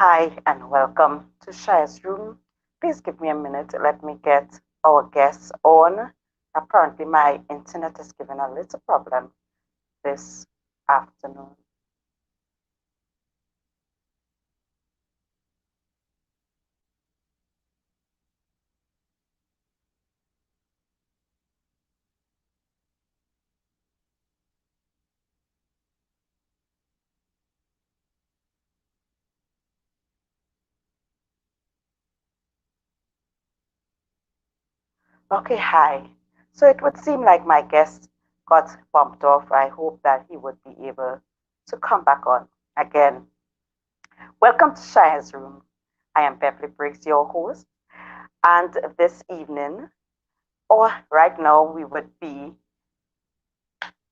Hi and welcome to Shia's room. Please give me a minute. Let me get our guests on. Apparently, my internet is giving a little problem this afternoon. Okay, hi. So it would seem like my guest got bumped off. I hope that he would be able to come back on again. Welcome to Shia's room. I am Beverly Briggs, your host. And this evening, or right now,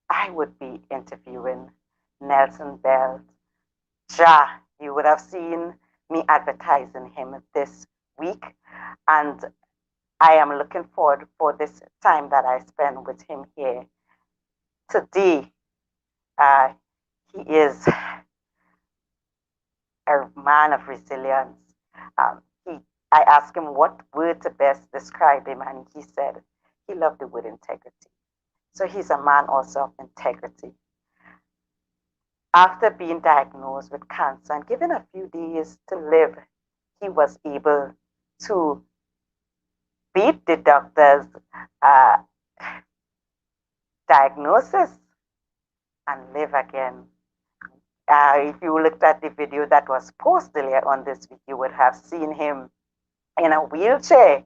I would be interviewing Nelson Beltijar. You would have seen me advertising him this week, and I am looking forward for this time that I spend with him here today. Uh, he is a man of resilience. Um, he, I asked him what word to best describe him, and he said he loved the word integrity. So he's a man also of integrity. After being diagnosed with cancer and given a few days to live, he was able to beat the doctor's uh, diagnosis and live again. If you looked at the video that was posted earlier on this week, you would have seen him in a wheelchair,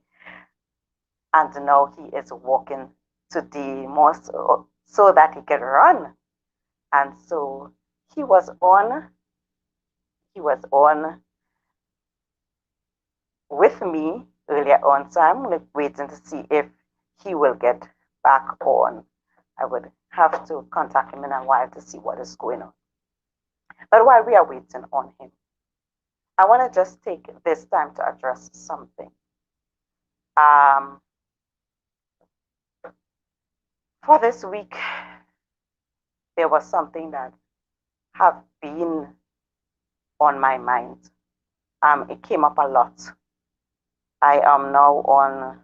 and now he is walking today more so that he can run. And so he was on, he was on with me earlier on. So I'm waiting to see if he will get back on. I would have to contact him in a while to see what is going on. But while we are waiting on him, I want to just take this time to address something. Um, for this week, there was something that have been on my mind. It came up a lot. I am now on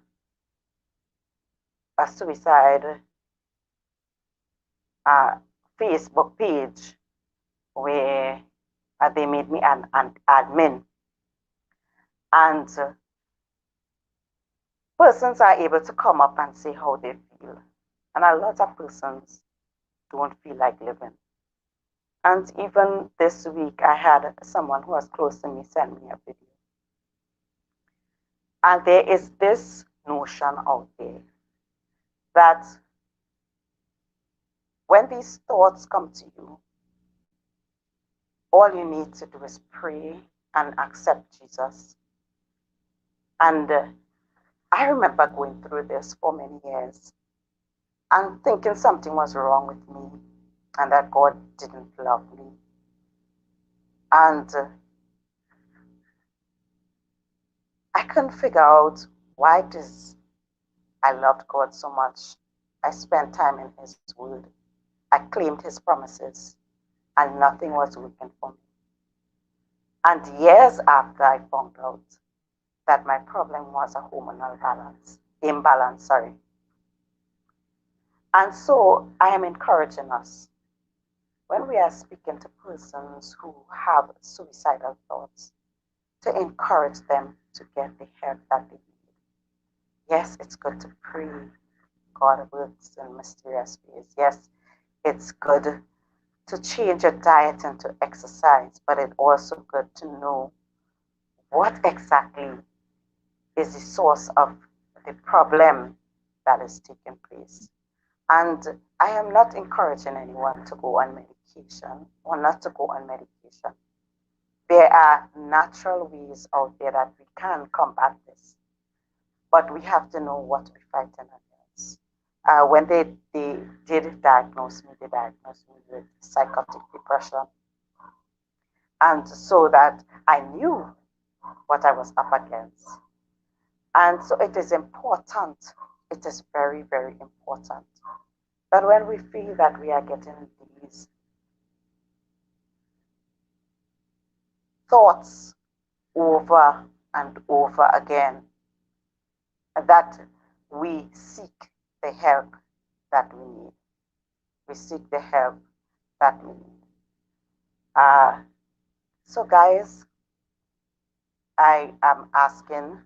a suicide uh, Facebook page where they made me an admin. And persons are able to come up and say how they feel. And a lot of persons don't feel like living. And even this week, I had someone who was close to me send me a video. And there is this notion out there that when these thoughts come to you, all you need to do is pray and accept Jesus. And I remember going through this for many years and thinking something was wrong with me and that God didn't love me. And I couldn't figure out why it is I loved God so much. I spent time in His Word. I claimed His promises, and nothing was working for me. And years after I found out that my problem was a hormonal imbalance, sorry. And so I am encouraging us when we are speaking to persons who have suicidal thoughts to encourage them to get the help that they need. Yes, it's good to pray. God works in mysterious ways. Yes, it's good to change your diet and to exercise, but it's also good to know what exactly is the source of the problem that is taking place. And I am not encouraging anyone to go on medication or not to go on medication. There are natural ways out there that we can combat this, but we have to know what we're fighting against. When they did diagnose me, they diagnosed me with psychotic depression. And so that I knew what I was up against. And so it is important, it is very, very important that when we feel that we are getting these thoughts over and over again that we seek the help that we need. We seek the help that we need. So, guys, I am asking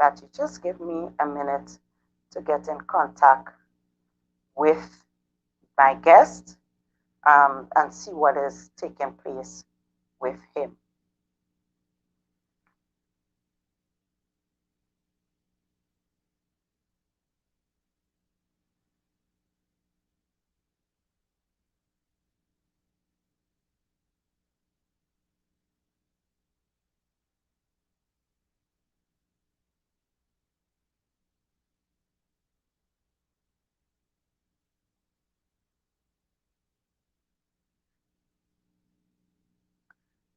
that you just give me a minute to get in contact with my guest and see what is taking place with him.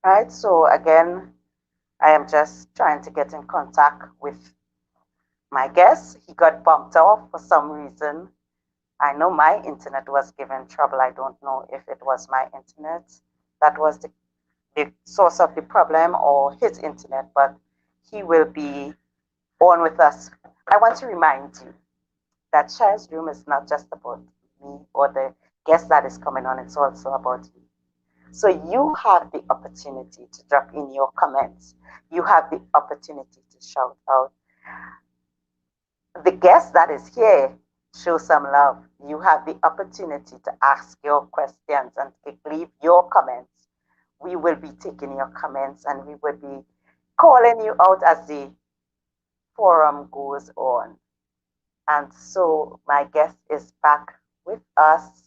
Right, so again, I am just trying to get in contact with my guest. He got bumped off for some reason. I know my internet was giving trouble. I don't know if it was my internet that was the source of the problem or his internet, but he will be on with us. I want to remind you that Shia's Room is not just about me or the guest that is coming on, it's also about you. So you have the opportunity to drop in your comments. You have the opportunity to shout out. The guest that is here, show some love. You have the opportunity to ask your questions and leave your comments. We will be taking your comments and we will be calling you out as the forum goes on. And so my guest is back with us.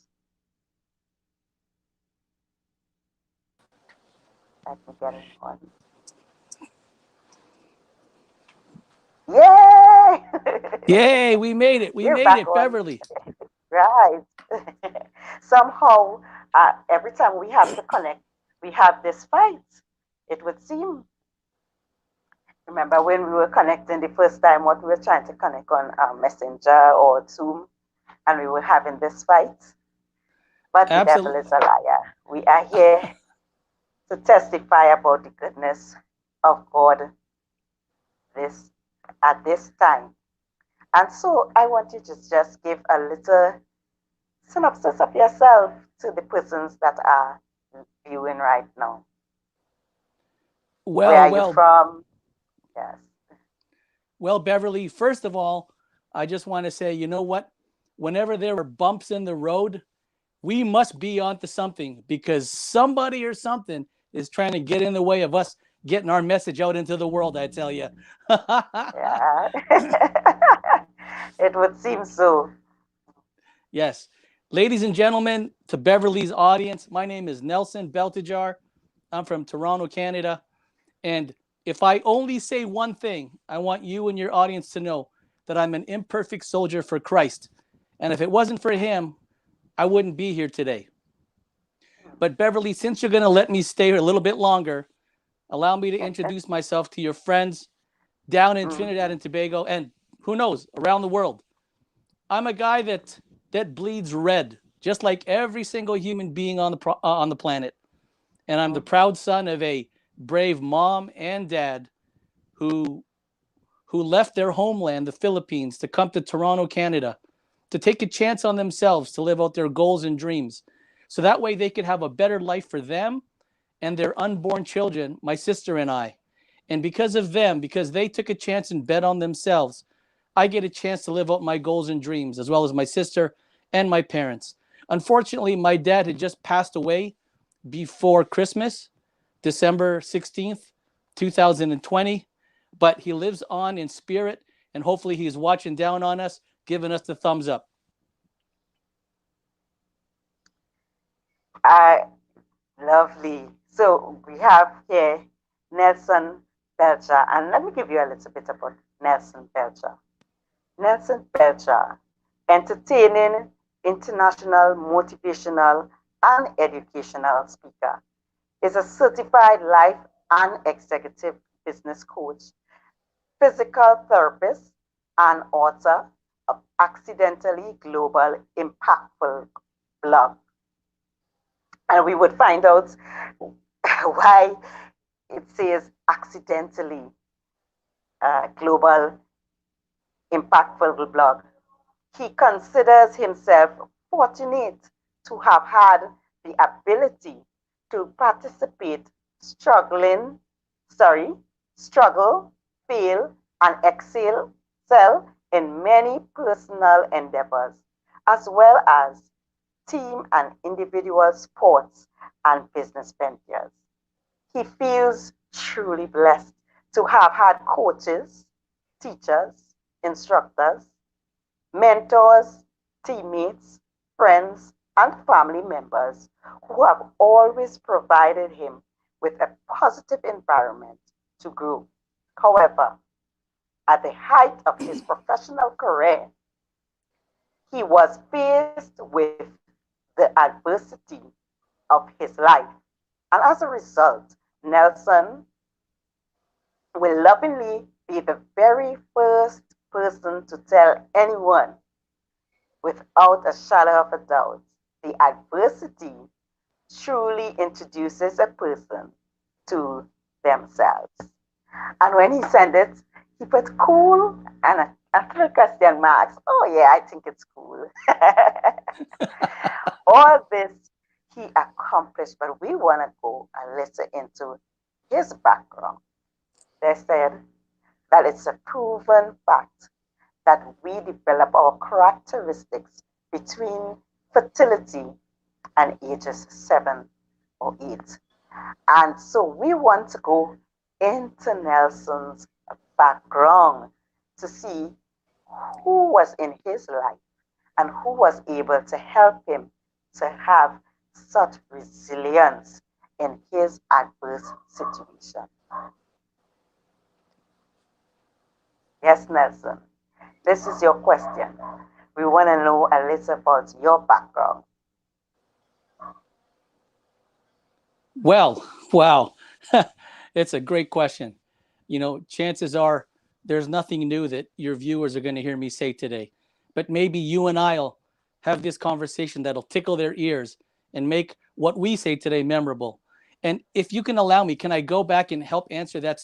Let me get it on. Yay! Yay, we made it. We You're made back it, on. Beverly. Right. Somehow, every time we have to connect, we have this fight. It would seem. Remember when we were connecting the first time, what we were trying to connect on Messenger or Zoom, and we were having this fight. But the devil Absolutely. is a liar. We are here to testify about the goodness of God this at this time. And so I want you to just give a little synopsis of yourself to the persons that are viewing right now. Where Well, are you well, from? Yes. well, Beverly, first of all, I just want to say, you know what? Whenever there are bumps in the road, we must be onto something because somebody or something is trying to get in the way of us getting our message out into the world, I tell you. Yeah. It would seem so. Yes. Ladies and gentlemen, to Beverly's audience, my name is Nelson Beltijar. I'm from Toronto, Canada. And if I only say one thing, I want you and your audience to know that I'm an imperfect soldier for Christ. And if it wasn't for him, I wouldn't be here today. But Beverly, since you're going to let me stay here a little bit longer, allow me to introduce myself to your friends down in Trinidad and Tobago and who knows, around the world. I'm a guy that bleeds red, just like every single human being on the planet. And I'm the proud son of a brave mom and dad who who left their homeland, the Philippines, to come to Toronto, Canada, to take a chance on themselves to live out their goals and dreams. So that way they could have a better life for them and their unborn children, my sister and I. And because of them, because they took a chance and bet on themselves, I get a chance to live out my goals and dreams, as well as my sister and my parents. Unfortunately, my dad had just passed away before Christmas, December 16th, 2020. But he lives on in spirit, and hopefully he's watching down on us, giving us the thumbs up. Lovely. So we have here Nelson Belcher. And let me give you a little bit about Nelson Belcher. Nelson Belcher, entertaining, international, motivational, and educational speaker, is a certified life and executive business coach, physical therapist, and author of Accidentally Global Impactful blog. And we would find out why it says accidentally global impactful blog. He considers himself fortunate to have had the ability to participate, struggling, sorry, struggle, fail, and excel in many personal endeavors, as well as team and individual sports and business ventures. He feels truly blessed to have had coaches, teachers, instructors, mentors, teammates, friends, and family members who have always provided him with a positive environment to grow. However, at the height of his professional career, he was faced with the adversity of his life. And as a result, Nelson will lovingly be the very first person to tell anyone without a shadow of a doubt the adversity truly introduces a person to themselves. And when he sent it, he put cool and a little question marks. Oh, yeah, I think it's cool. All this he accomplished, but we want to go and listen into his background. They said that it's a proven fact that we develop our characteristics between fertility and ages 7 or 8. And so we want to go into Nelson's background to see who was in his life and who was able to help him to have such resilience in his adverse situation. Yes, Nelson, this is your question. We want to know a little about your background. Well, wow. It's a great question. Chances are there's nothing new that your viewers are going to hear me say today. But maybe you and I'll have this conversation that'll tickle their ears and make what we say today memorable. And if you can allow me, can I go back and help answer that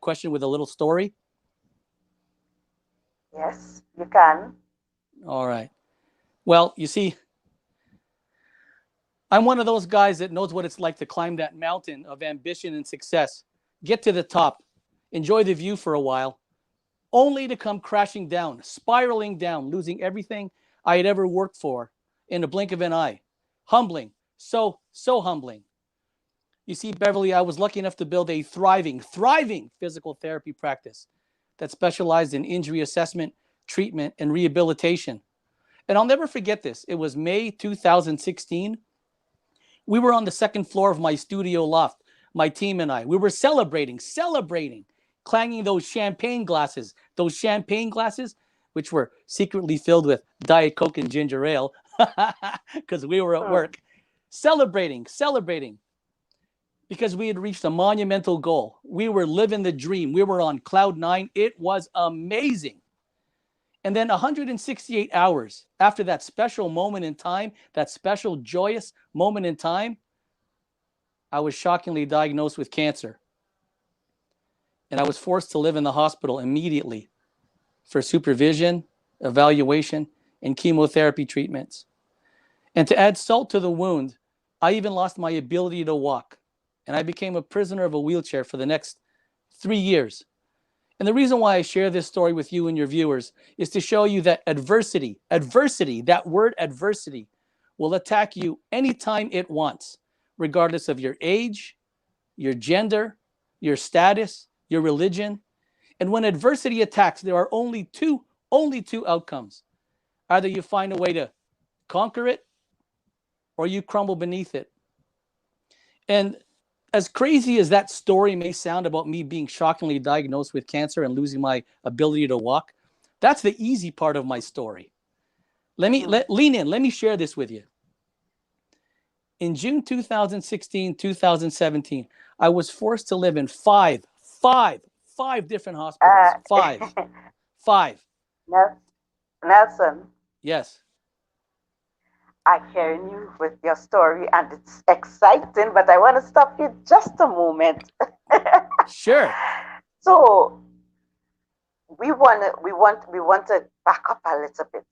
question with a little story? Yes, you can. All right. Well, you see, I'm one of those guys that knows what it's like to climb that mountain of ambition and success, get to the top, enjoy the view for a while, only to come crashing down, spiraling down, losing everything I had ever worked for in a blink of an eye. Humbling, so humbling. You see, Beverly, I was lucky enough to build a thriving physical therapy practice that specialized in injury assessment, treatment, and rehabilitation. And I'll never forget this. It was May 2016. We were on the second floor of my studio loft, my team and I. We were celebrating, clanging those champagne glasses, which were secretly filled with Diet Coke and ginger ale, because we were at Hmm. work, celebrating, because we had reached a monumental goal. We were living the dream. We were on cloud nine. It was amazing. And then 168 hours after that special moment in time, that special joyous moment in time, I was shockingly diagnosed with cancer. And I was forced to live in the hospital immediately for supervision, evaluation, and chemotherapy treatments. And to add salt to the wound, I even lost my ability to walk. And I became a prisoner of a wheelchair for the next 3 years. And the reason why I share this story with you and your viewers is to show you that adversity, that word adversity, will attack you anytime it wants, regardless of your age, your gender, your status, your religion. And when adversity attacks, there are only two outcomes. Either you find a way to conquer it or you crumble beneath it. And as crazy as that story may sound about me being shockingly diagnosed with cancer and losing my ability to walk, that's the easy part of my story. Lean in. Let me share this with you. In June 2016, 2017, I was forced to live in five different hospitals. Uh, Five. Nelson, Yes. I hearing you with your story, and it's exciting, but I want to stop you just a moment. Sure. So we want to back up a little bit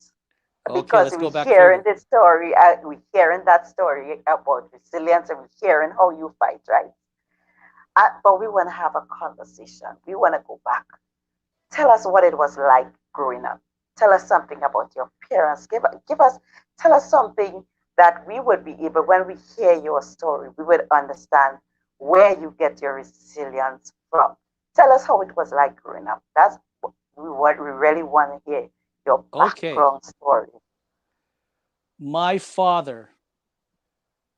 Okay, because let's we go back hearing further. this story, we hearing that story about resilience, and we hearing how you fight, right? But we want to have a conversation. We want to go back. Tell us what it was like growing up. Tell us something about your parents. Give us, tell us something that we would be able, when we hear your story, we would understand where you get your resilience from. Tell us how it was like growing up. That's what we really want to hear, your Okay. background story. My father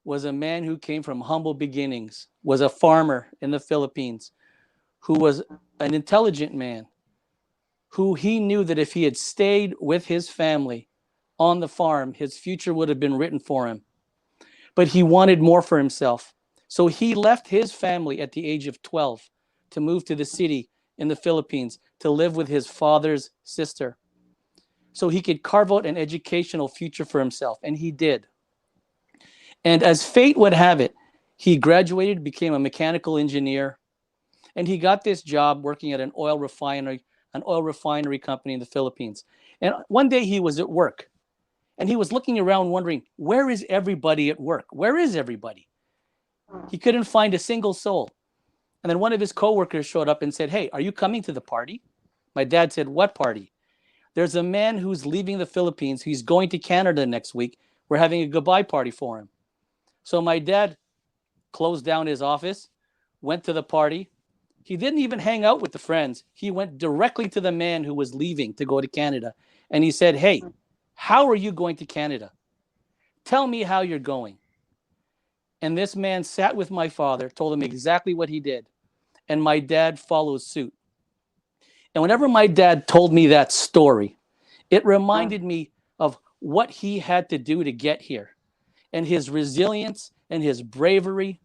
was a man who came from humble beginnings, was a farmer in the Philippines, who was an intelligent man, who he knew that if he had stayed with his family on the farm, his future would have been written for him. But he wanted more for himself. So he left his family at the age of 12 to move to the city in the Philippines to live with his father's sister so he could carve out an educational future for himself. And he did. And as fate would have it, he graduated, became a mechanical engineer, and he got this job working at an oil refinery company in the Philippines. And one day he was at work and he was looking around wondering, where is everybody at work? Where is everybody? He couldn't find a single soul. And then one of his coworkers showed up and said, "Hey, are you coming to the party?" My dad said, "What party?" "There's a man who's leaving the Philippines. He's going to Canada next week. We're having a goodbye party for him." So my dad closed down his office, went to the party. He didn't even hang out with the friends. He went directly to the man who was leaving to go to Canada. And he said, "Hey, how are you going to Canada? Tell me how you're going." And this man sat with my father, told him exactly what he did. And my dad follows suit. And whenever my dad told me that story, it reminded me of what he had to do to get here and his resilience and his bravery.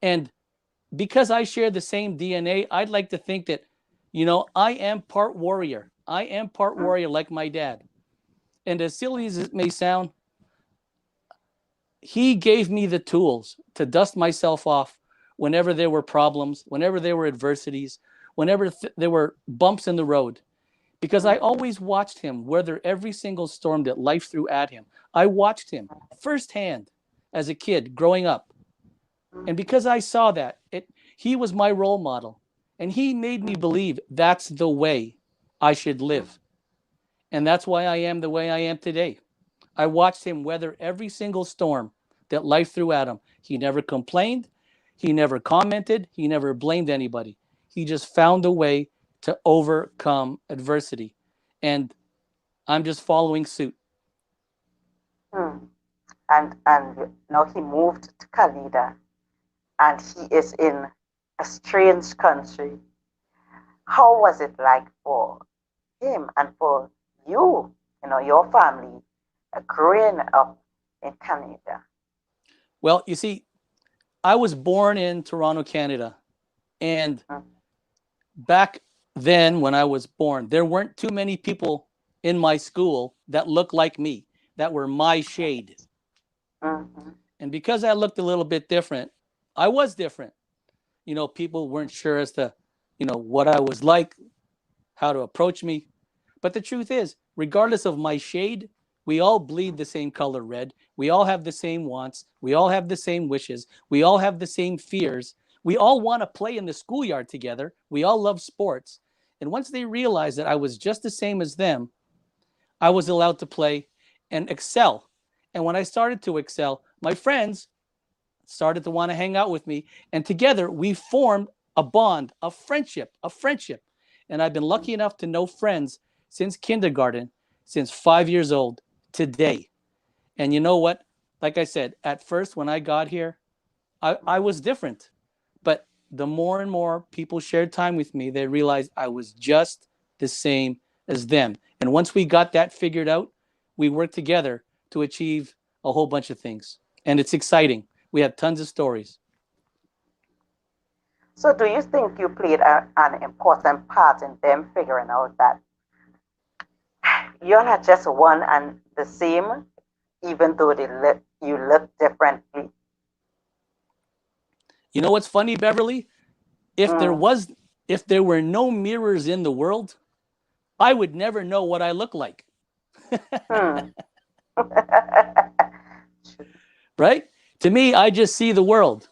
And because I share the same DNA, I'd like to think that, I am part warrior. I am part warrior like my dad. And as silly as it may sound, he gave me the tools to dust myself off whenever there were problems, whenever there were adversities, whenever there were bumps in the road. Because I always watched him weather every single storm that life threw at him. I watched him firsthand as a kid growing up. And because I saw that, he was my role model. And he made me believe that's the way I should live. And that's why I am the way I am today. I watched him weather every single storm that life threw at him. He never complained. He never commented. He never blamed anybody. He just found a way to overcome adversity. And I'm just following suit. Hmm. And now he moved to Canada, and he is in a strange country. How was it like for him and for you, your family, growing up in Canada? Well, you see, I was born in Toronto, Canada. And back then, when I was born, there weren't too many people in my school that looked like me, that were my shade. Mm-hmm. And because I looked a little bit different, I was different. People weren't sure as to, what I was like, how to approach me. But the truth is, regardless of my shade, we all bleed the same color red. We all have the same wants. We all have the same wishes. We all have the same fears. We all want to play in the schoolyard together. We all love sports. And once they realized that I was just the same as them, I was allowed to play and excel. And when I started to excel, my friends started to want to hang out with me. And together we formed a bond, a friendship. And I've been lucky enough to know friends since kindergarten, since 5 years old, today. And you know what? Like I said, at first when I got here, I was different. But the more and more people shared time with me, they realized I was just the same as them. And once we got that figured out, we worked together to achieve a whole bunch of things. And it's exciting. We have tons of stories. So, do you think you played an important part in them figuring out that you're not just one and the same? even though you look differently. You know what's funny, Beverly? If there Mm. was, if there were no mirrors in the world, I would never know what I look like. Hmm. Right? To me, I just see the world.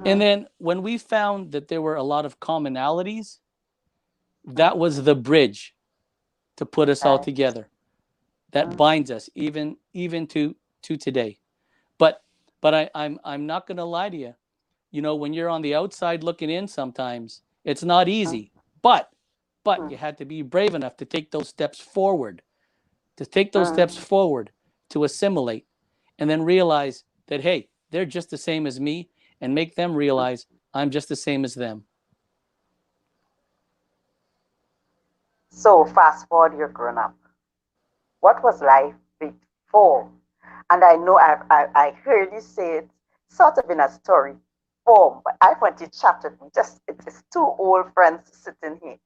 And Mm-hmm. then when we found that there were a lot of commonalities, that was the bridge to put us all Right. together. That Mm. binds us even to today. But I'm not gonna lie to you. You know, when you're on the outside looking in, sometimes it's not Mm. easy. But Mm. you had to be brave enough to take those steps forward, to take those steps Mm. forward, to assimilate, and then realize that hey, they're just the same as me, and make them realize I'm just the same as them. So fast forward, you're grown up. What was life before? And I know I heard you say it sort of in a story form, but I want you to chat with me. Just it's two old friends sitting here.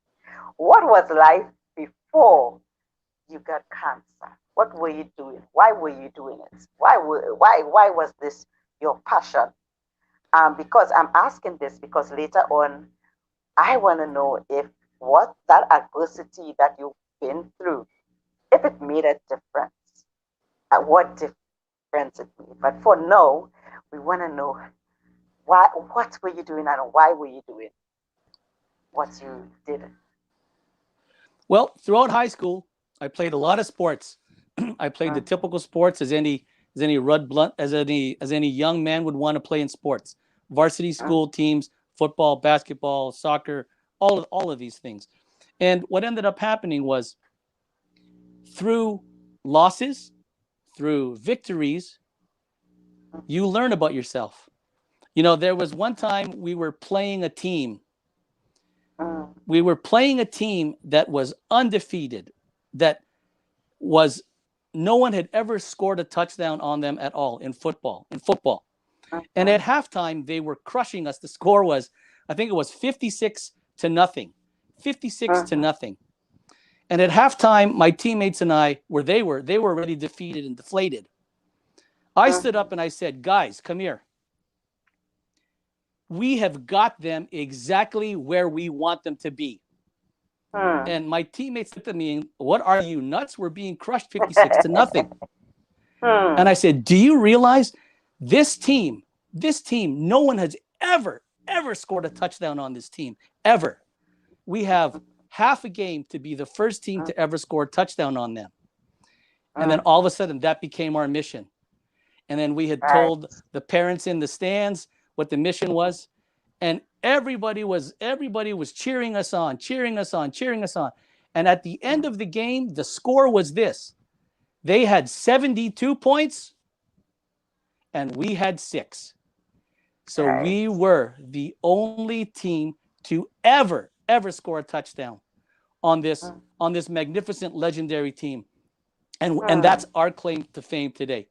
What was life before you got cancer? What were you doing? Why were you doing it? Why was this your passion? Because I'm asking this because later on I want to know if what that adversity that you've been through, if it made a difference, what difference it made. But for now, we want to know what were you doing and why were you doing what you did. Well, throughout high school, I played a lot of sports. I played the Mm, typical sports as any Rudd Blunt as any young man would want to play in sports. Varsity mm, school teams, football, basketball, soccer, all of these things. And what ended up happening was through losses, through victories, you learn about yourself. You know, there was one time we were playing a team. mm, We were playing a team that was undefeated, that was no one had ever scored a touchdown on them at all in football. And mm, at halftime, they were crushing us. The score was, I think it was 56 to nothing. 56 to mm, nothing. And at halftime, my teammates and I, they were already defeated and deflated. I stood up mm, and I said, guys, come here. We have got them exactly where we want them to be. mm, And my teammates looked at me and, what are you nuts? We're being crushed 56 to nothing. And I mm, said, do you realize this team, no one has ever scored a touchdown on this team, ever. We have half a game to be the first team to ever score a touchdown on them. And then all of a mm. sudden, that became our mission. And then we had Right. told the parents in the stands what the mission was. And everybody was cheering us on, cheering us on, cheering us on. And at the end of the game, the score was this: they had 72 points and we had 6. So Right. we were the only team to ever score a touchdown on this Mm, on this magnificent legendary team. And that's mm, our claim to fame today.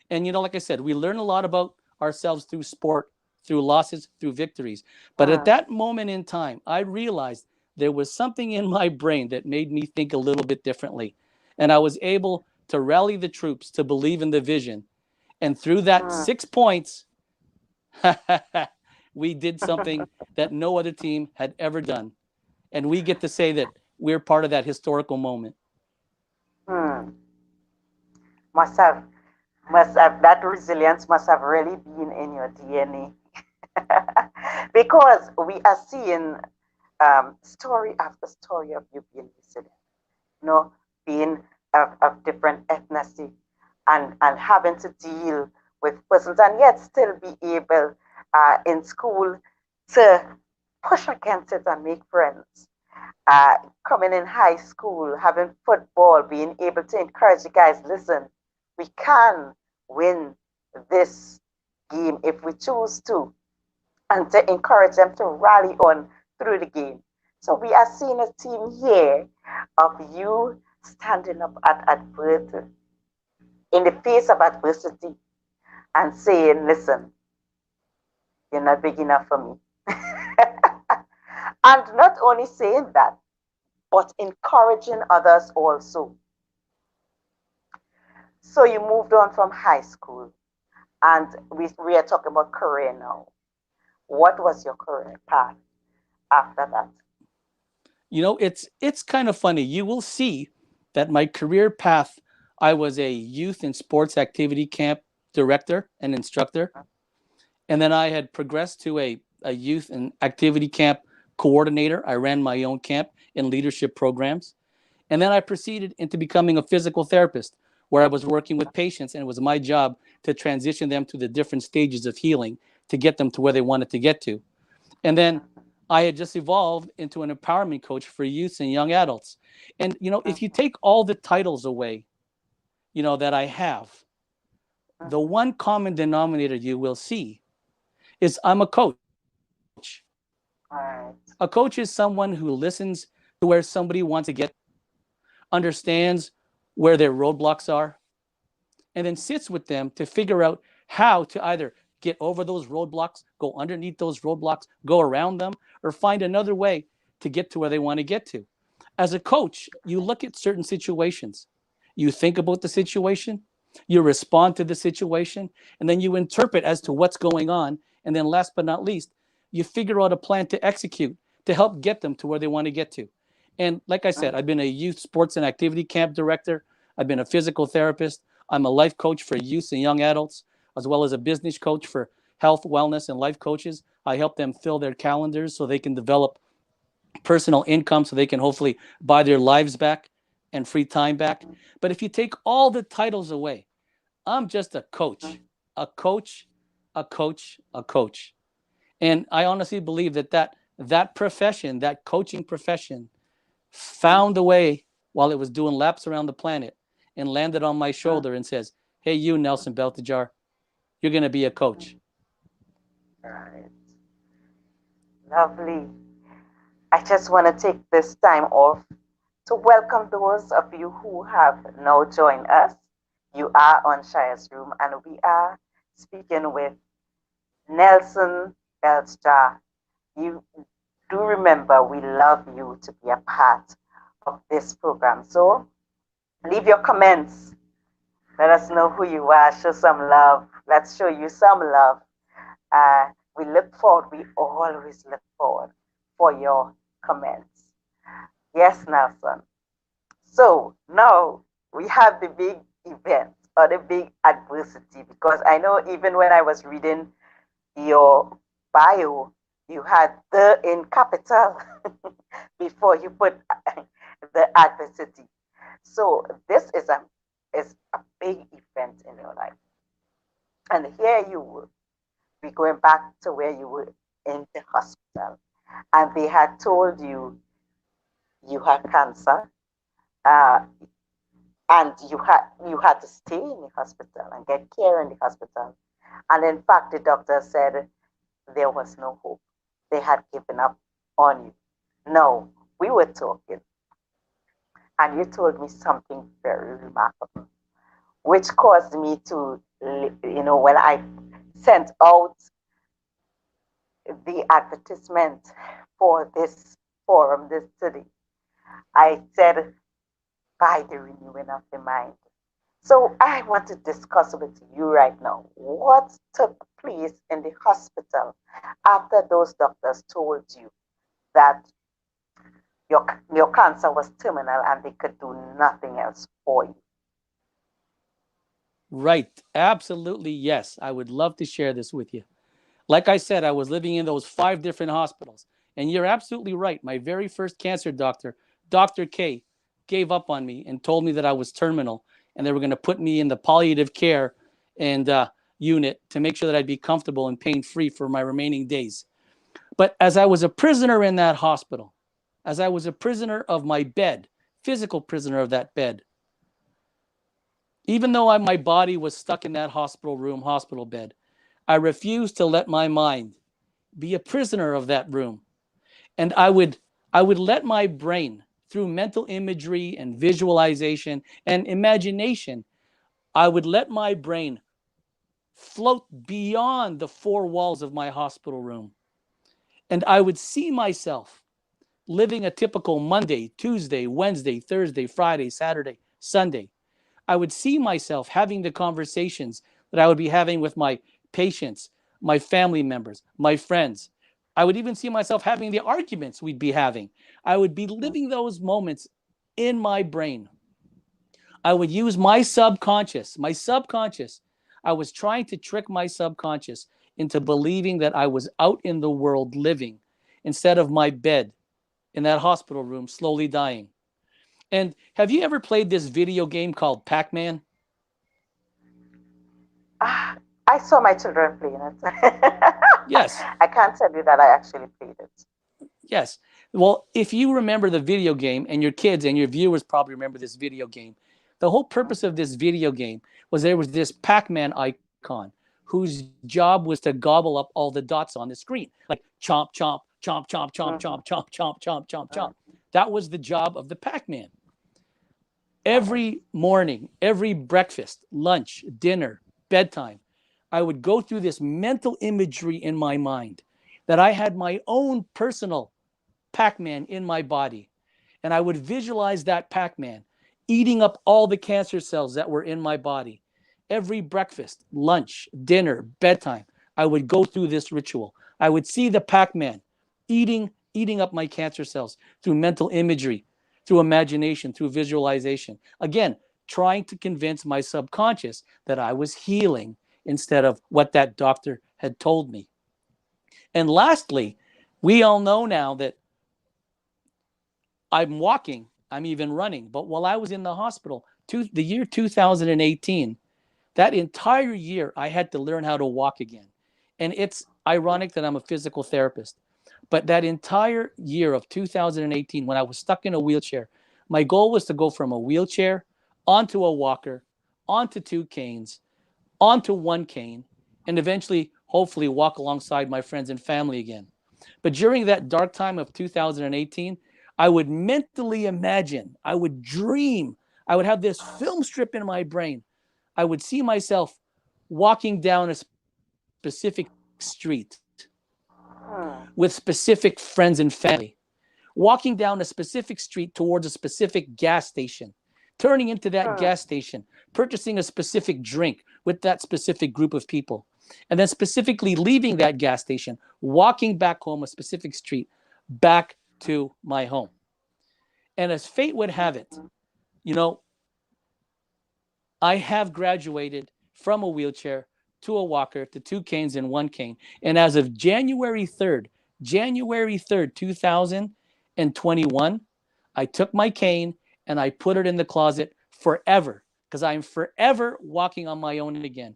And you know, like I said, we learn a lot about ourselves through sport, through losses, through victories. But at mm, that moment in time, I realized there was something in my brain that made me think a little bit differently. And I was able to rally the troops to believe in the vision. And through that mm. 6 points, we did something that no other team had ever done. And we get to say that we're part of that historical moment. Hmm. Must have, must have, that resilience must have really been in your DNA. Because we are seeing story after story of you being resilient, you know, being of different ethnicity and having to deal with persons and yet still be able in school to push against it and make friends. Coming in high school, having football, being able to encourage the guys, listen, we can win this game if we choose to, and to encourage them to rally on through the game. So we are seeing a team here of you standing up at adversity, in the face of adversity, and saying, listen, you're not big enough for me. And not only saying that, but encouraging others also. So you moved on from high school, and we are talking about career now. What was your career path after that? You know, it's kind of funny. You will see that my career path, I was a youth and sports activity camp director and instructor. And then I had progressed to a youth and activity camp coordinator. I ran my own camp and leadership programs. And then I proceeded into becoming a physical therapist, where I was working with patients, and it was my job to transition them to the different stages of healing to get them to where they wanted to get to. And then I had just evolved into an empowerment coach for youths and young adults. And, you know, if you take all the titles away, you know, that I have, the one common denominator you will see is I'm a coach. A coach is Right. someone who listens to where somebody wants to get, understands where their roadblocks are, and then sits with them to figure out how to either get over those roadblocks, go underneath those roadblocks, go around them, or find another way to get to where they want to get to. As a coach, you look at certain situations, you think about the situation, you respond to the situation, and then you interpret as to what's going on. And then, last but not least, you figure out a plan to execute to help get them to where they want to get to. And like I said, I've been a youth sports and activity camp director. I've been a physical therapist. I'm a life coach for youth and young adults, as well as a business coach for health, wellness, and life coaches. I help them fill their calendars so they can develop personal income so they can hopefully buy their lives back and free time back. But if you take all the titles away, I'm just a coach, a coach, a coach, a coach. And I honestly believe that profession, that coaching profession, found a way while it was doing laps around the planet and landed on my shoulder and says, "Hey, you, Nelson Beltijar, you're going to be a coach." Right. Lovely. I just want to take this time off to welcome those of you who have now joined us. You are on Shia's Room, and we are speaking with Nelson Beltijar. You do remember we love you to be a part of this program. So leave your comments. Let us know who you are. Show some love. Let's show you some love. We look forward. We always look forward for your comments. Yes, Nelson. So now we have the big event or the big adversity, because I know even when I was reading your bio, you had the in capital before you put the adversity. So this is a big event in your life, and here you would be going back to where you were in the hospital, and they had told you you had cancer, uh, and you had to stay in the hospital and get care in the hospital. And in fact, the doctor said there was no hope. They had given up on you. No, we were talking, and you told me something very remarkable, which caused me to, when I sent out the advertisement for this forum this today, I said, by the renewing of the mind. So I want to discuss with you right now what took place in the hospital after those doctors told you that your cancer was terminal and they could do nothing else for you. Right. Absolutely. Yes. I would love to share this with you. Like I said, I was living in those 5 different hospitals. And you're absolutely right. My very first cancer doctor, Dr. K, gave up on me and told me that I was terminal and they were going to put me in the palliative care and unit to make sure that I'd be comfortable and pain free for my remaining days. But as I was a prisoner in that hospital, as I was a prisoner of my bed, physical prisoner of that bed, even though my body was stuck in that hospital room, hospital bed, I refused to let my mind be a prisoner of that room. And I would let my brain, through mental imagery and visualization and imagination, I would let my brain float beyond the 4 walls of my hospital room. And I would see myself living a typical Monday, Tuesday, Wednesday, Thursday, Friday, Saturday, Sunday. I would see myself having the conversations that I would be having with my patients, my family members, my friends. I would even see myself having the arguments we'd be having. I would be living those moments in my brain. I would use my subconscious, I was trying to trick my subconscious into believing that I was out in the world living instead of my bed in that hospital room slowly dying. And have you ever played this video game called Pac-Man? Ah, I saw my children playing it. Yes. I can't tell you that I actually played it. Yes. Well, if you remember the video game, and your kids and your viewers probably remember this video game, the whole purpose of this video game was there was this Pac-Man icon whose job was to gobble up all the dots on the screen, like chomp, chomp, chomp, chomp, chomp, Mm-hmm. chomp, chomp, chomp, chomp, chomp, chomp. Mm-hmm. That was the job of the Pac-Man. Every morning, every breakfast, lunch, dinner, bedtime, I would go through this mental imagery in my mind that I had my own personal Pac-Man in my body. And I would visualize that Pac-Man eating up all the cancer cells that were in my body. Every breakfast, lunch, dinner, bedtime, I would go through this ritual. I would see the Pac-Man eating up my cancer cells through mental imagery, through imagination, through visualization. Again, trying to convince my subconscious that I was healing instead of what that doctor had told me. And lastly, we all know now that I'm walking, I'm even running. But while I was in the hospital, the year 2018, that entire year, I had to learn how to walk again. And it's ironic that I'm a physical therapist. But that entire year of 2018, when I was stuck in a wheelchair, my goal was to go from a wheelchair onto a walker, onto two canes, onto one cane, and eventually, hopefully, walk alongside my friends and family again. But during that dark time of 2018, I would mentally imagine, I would dream, I would have this film strip in my brain. I would see myself walking down a specific street with specific friends and family, walking down a specific street towards a specific gas station, turning into that gas station, purchasing a specific drink with that specific group of people, and then specifically leaving that gas station, walking back home a specific street, back to my home. And as fate would have it, you know, I have graduated from a wheelchair to a walker to two canes and one cane. And as of January 3rd, 2021, I took my cane and I put it in the closet forever because I'm forever walking on my own again.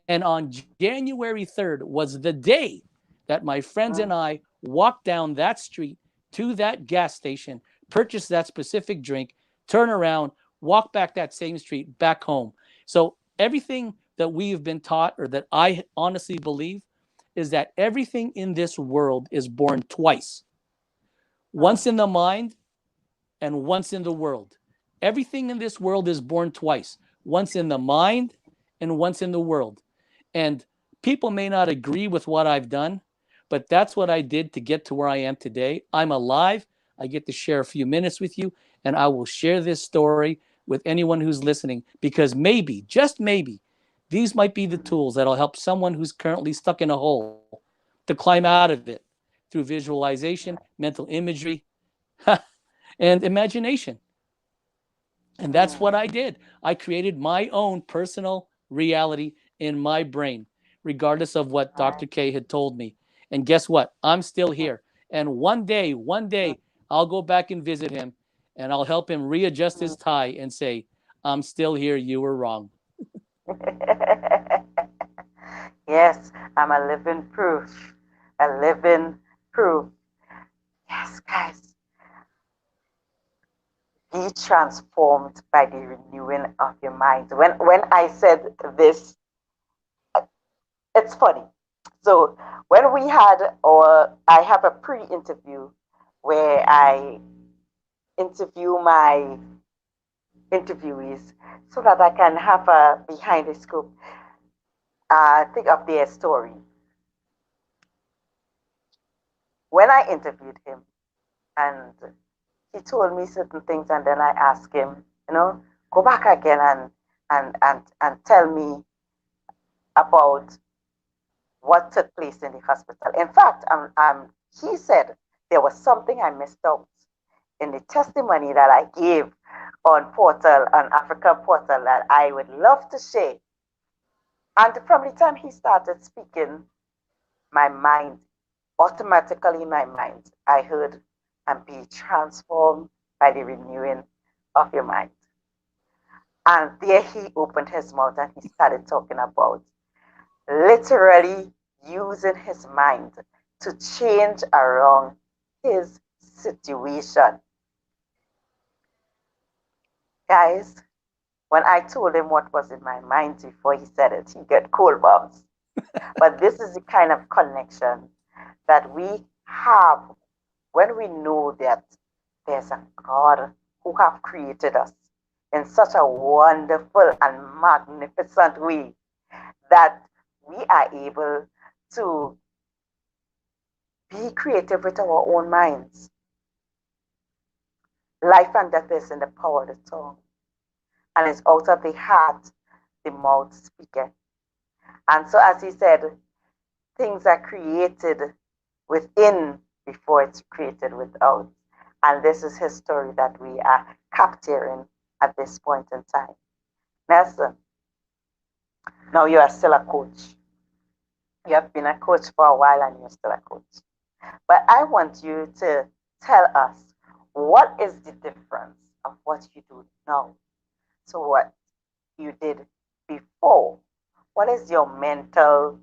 And on January 3rd was the day that my friends and I walked down that street to that gas station, purchased that specific drink, turn around, walk back that same street back home. So everything that we've been taught, or that I honestly believe, is that everything in this world is born twice, once in the mind and once in the world. Everything in this world is born twice, once in the mind and once in the world. And people may not agree with what I've done, but that's what I did to get to where I am today. I'm alive. I get to share a few minutes with you, and I will share this story with anyone who's listening because maybe, just maybe, these might be the tools that'll help someone who's currently stuck in a hole to climb out of it through visualization, mental imagery, and imagination. And that's what I did. I created my own personal reality in my brain, regardless of what Dr. K had told me. And guess what? I'm still here. And one day, I'll go back and visit him and I'll help him readjust his tie and say, I'm still here. You were wrong. Yes, I'm a living proof. A living proof. Yes, guys. Be transformed by the renewing of your mind. When I said this, it's funny. So when we had or I have a pre-interview where I interview my interviewees so that I can have a behind the scope think of their story. When I interviewed him and he told me certain things and then I asked him, go back again and and tell me about what took place in the hospital. In fact, he said there was something I missed out in the testimony that I gave on Portal, on Africa Portal, that I would love to share. And from the time he started speaking, my mind, automatically in my mind, I heard, and be transformed by the renewing of your mind. And there he opened his mouth and he started talking about literally using his mind to change around his situation. Guys, when I told him what was in my mind before he said it, he got cold bumps. But this is the kind of connection that we have when we know that there's a God who have created us in such a wonderful and magnificent way that we are able to be creative with our own minds. Life and death is in the power of the tongue, and it's out of the heart the mouth speaketh. And so, as he said, things are created within before it's created without. And this is his story that we are capturing at this point in time. Nelson, now you are still a coach. You have been a coach for a while and you're still a coach. But I want you to tell us, what is the difference of what you do now to what you did before? What is your mental?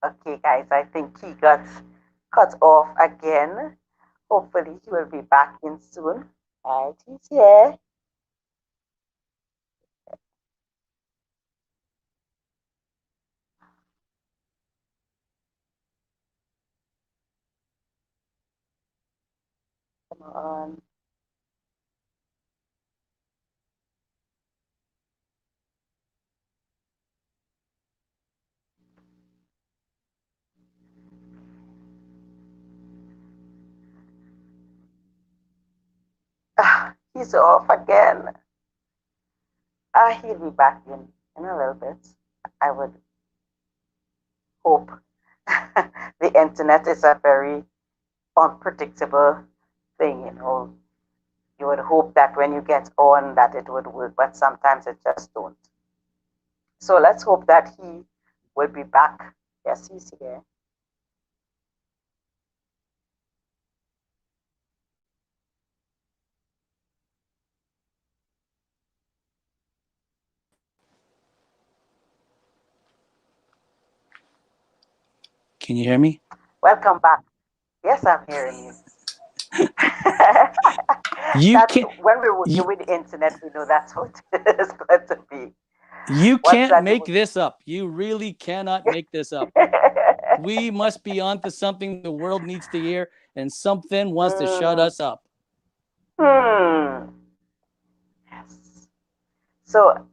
Okay, guys, I think he got cut off again. Hopefully, he will be back in soon. Right, he's here. Come on. He's off again. He'll be back in a little bit. I would hope. The internet is a very unpredictable thing, you know. You would hope that when you get on that it would work, but sometimes it just don't. So let's hope that he will be back. Yes, he's here. Can you hear me? Welcome back. Yes, I'm hearing you. You That's can't. when we're working You, with the internet, we know that's what it is going to be. you What's can't that? make this up. You really cannot make this up. We must be onto something the world needs to hear, and something wants to shut mm, us up. hmm. Yes. So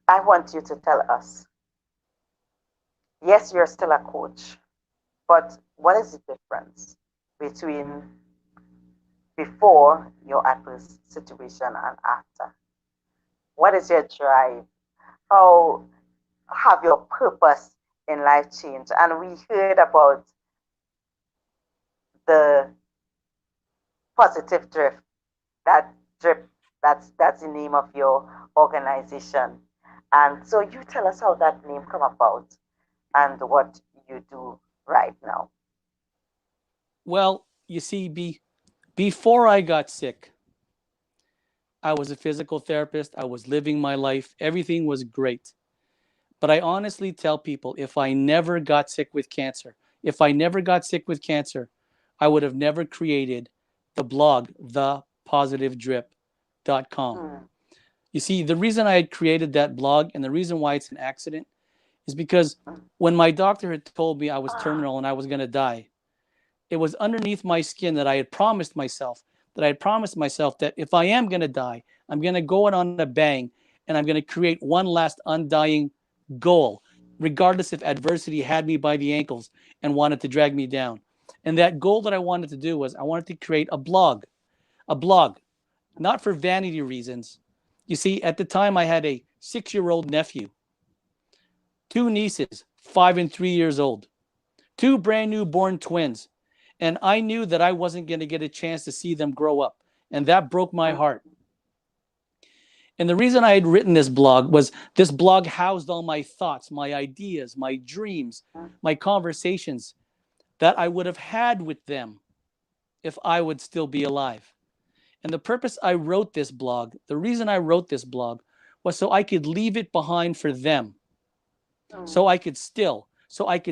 I want you to tell us. Yes, you're still a coach, but what is the difference between before your adverse situation and after? What is your drive? How have your purpose in life changed? And we heard about the positive drift. That drip, that's the name of your organization. And so you tell us how that name come about and what you do right now. Well, you see, before I got sick, I was a physical therapist. I was living my life. Everything was great. But I honestly tell people, if I never got sick with cancer, if I never got sick with cancer, I would have never created the blog, thepositivedrip.com. Hmm. You see, the reason I had created that blog and the reason why it's an accident is because when my doctor had told me I was terminal and I was going to die, it was underneath my skin that I had promised myself, that if I am going to die, I'm going to go out on a bang and I'm going to create one last undying goal, regardless if adversity had me by the ankles and wanted to drag me down. And that goal that I wanted to do was I wanted to create a blog, not for vanity reasons, You see, at the time, I had a 6-year-old nephew, two nieces, 5 and 3 years old, two brand new born twins. And I knew that I wasn't going to get a chance to see them grow up. And that broke my mm, heart. And the reason I had written this blog was this blog housed all my thoughts, my ideas, my dreams, mm, my conversations that I would have had with them if I would still be alive. And the purpose I wrote this blog, the reason I wrote this blog was so I could leave it behind for them, mm, so I could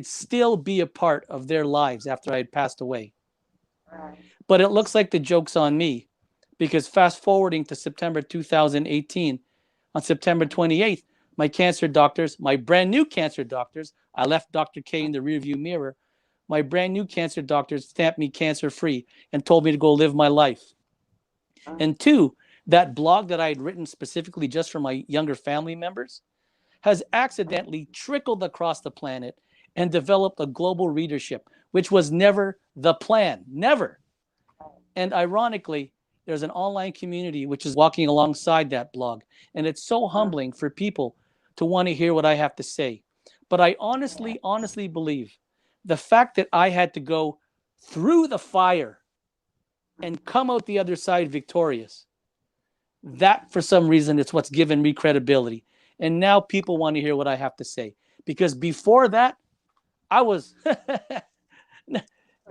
still be a part of their lives after I had passed away. right. But it looks like the joke's on me because fast forwarding to September 2018, on September Mm, 28th, my cancer doctors, my brand new cancer doctors, I left Dr. K mm, in the rearview mirror. My brand new cancer doctors stamped me cancer free and told me to go live my life. mm, And two, that blog that I had written specifically just for my younger family members has mm, accidentally trickled across the planet and developed a global readership, which was never the plan. Never. right. And ironically, there's an online community which is walking alongside that blog. And it's so Mm, humbling for people to want to hear what I have to say. But I honestly, yes. honestly believe the fact that I had to go through the fire Mm, and come out the other side victorious, that for some reason it's what's given me credibility. And now people want to hear what I have to say. Because before that, I was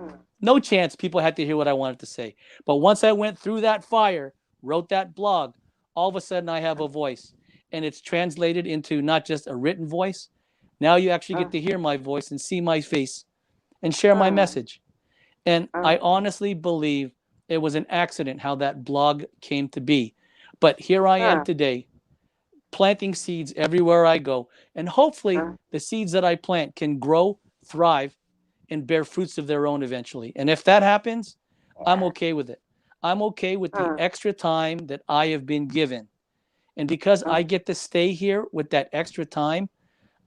mm, no chance people had to hear what I wanted to say. But once I went through that fire, wrote that blog, all of a sudden I have mm, a voice. And it's translated into not just a written voice. Now you actually get mm, to hear my voice and see my face and share my mm, message. And I mm, honestly believe it was an accident how that blog came to be. But here I am mm, today, planting seeds everywhere I go. And hopefully, mm, the seeds that I plant can grow, thrive, and bear fruits of their own eventually. And if that happens, I'm yeah. okay with it. I'm okay with the Mm, extra time that I have been given. And because I mm, get to stay here with that extra time,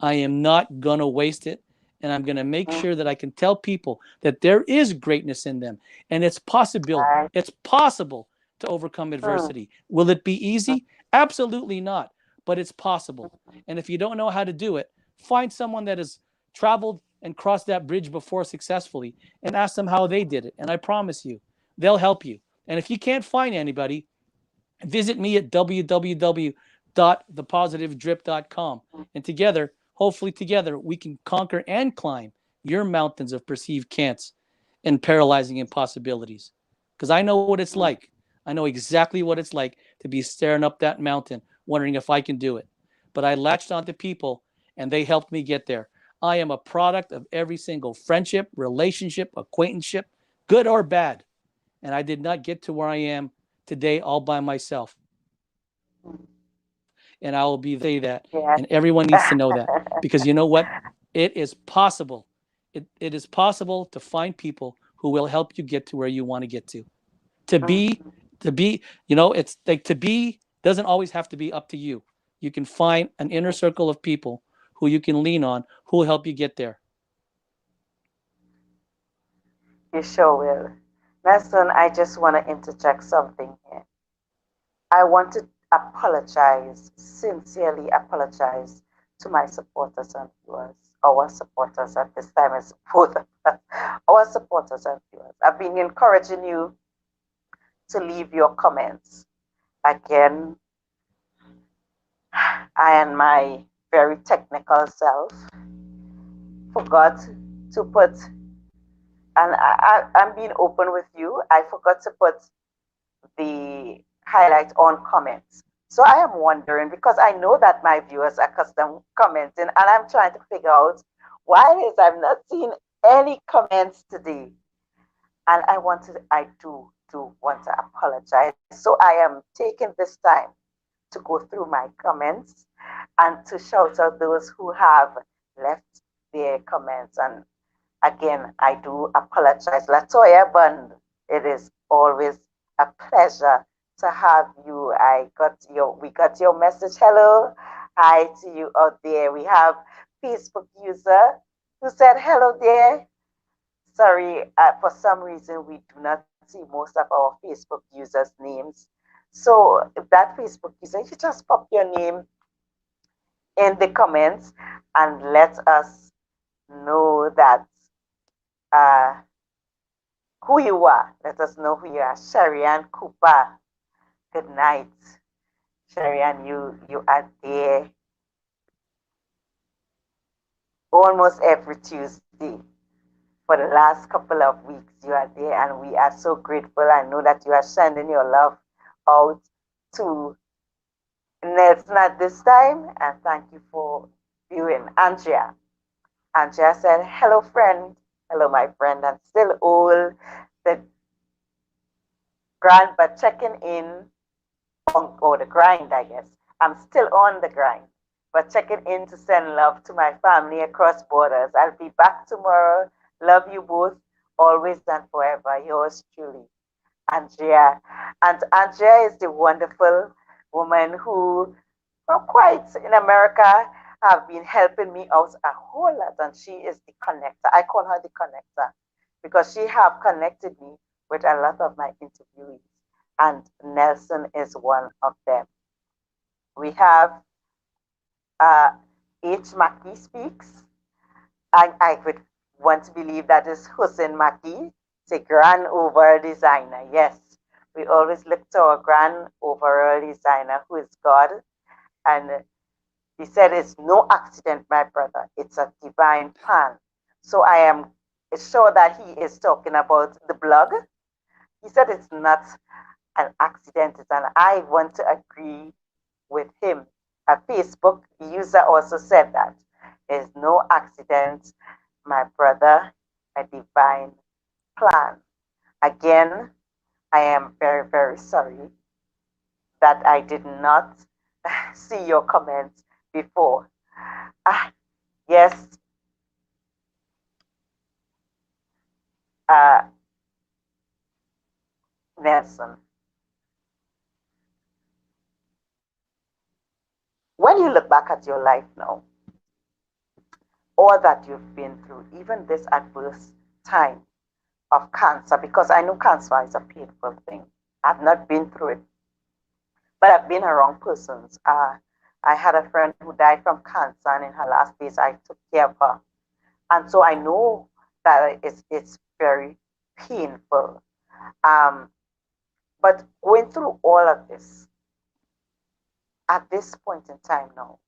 I am not going to waste it. And I'm going to make mm, sure that I can tell people that there is greatness in them and it's possible. right. It's possible to overcome Mm, adversity. Will it be mm, easy? Absolutely not, but it's possible. mm, And if you don't know how to do it, find someone that has traveled and crossed that bridge before successfully and ask them how they did it. And I promise you, they'll help you. And if you can't find anybody, visit me at www.thepositivedrip.com. mm, And together, hopefully together, we can conquer and climb your mountains of perceived can'ts and paralyzing impossibilities. Because I know what it's mm, like. I know exactly what it's like to be staring up that mountain, wondering if I can do it. But I latched onto people and they helped me get there. I am a product of every single friendship, relationship, acquaintanceship, good or bad. And I did not get to where I am today all by myself. mm, And I will be say that. yes. And everyone needs to know that because you know what? It is possible. It is possible to find people who will help you get to where you want to get to. To Mm, be, to be, it's like to be doesn't always have to be up to you. You can find an inner mm, circle of people who you can lean on who will help you get there. you sure will. Nelson, I just want to interject something here. I want to apologize, sincerely apologize to my supporters and viewers, our supporters at this time is both of us, our supporters and viewers. I've been encouraging you to leave your comments. Again, I and my very technical self forgot to put, and I'm being open with you, I forgot to put the highlight on comments. So I am wondering because I know that my viewers are custom commenting, and I'm trying to figure out why it is I'm not seeing any comments today. And I do want to apologize. So I am taking this time to go through my comments and to shout out those who have left their comments. And again, I do apologize. Latoya Bund, it is always a pleasure to have you. We got your message. Hello. Hi to you out there. We have Facebook user who said hello there. Sorry, for some reason we do not see most of our Facebook users' names. So that Facebook user, you just pop your name in the comments and let us know that uh, who you are. Let us know who you are. Sharian Cooper. Good night. Sharian, you are there almost every Tuesday. For the last couple of weeks, you are there, and we are so grateful. I know that you are sending your love out to Nelson at this time, and thank you for viewing. Andrea said, hello, friend. Hello, my friend. I'm still old, the grind, but checking in on or the grind, I guess. I'm still on the grind, but checking in to send love to my family across borders. I'll be back tomorrow. Love you both, always and forever. Yours truly, Andrea. And Andrea is the wonderful woman who, for quite in America, have been helping me out a whole lot. And she is the connector. I call her the connector because she have connected me with a lot of my interviewees. And Nelson is one of them. We have uh, H. Mackey speaks. I would want to believe that is Hussein Mackey, the grand overall designer. Yes, we always look to our grand overall designer who is God. And he said it's no accident, my brother. It's a divine plan. So I am sure that he is talking about the blog. He said it's not an accident, and I want to agree with him. A Facebook user also said that there's no accident, my brother, a divine plan. Again, I am very, very sorry that I did not see your comments before. Ah, yes, uh, Nelson. When you look back at your life now, all that you've been through, even this adverse time of cancer, because I know cancer is a painful thing. I've not been through it, but I've been around persons. I had a friend who died from cancer, and in her last days, I took care of her. And so I know that it's very painful. Um, but going through all of this, at this point in time now,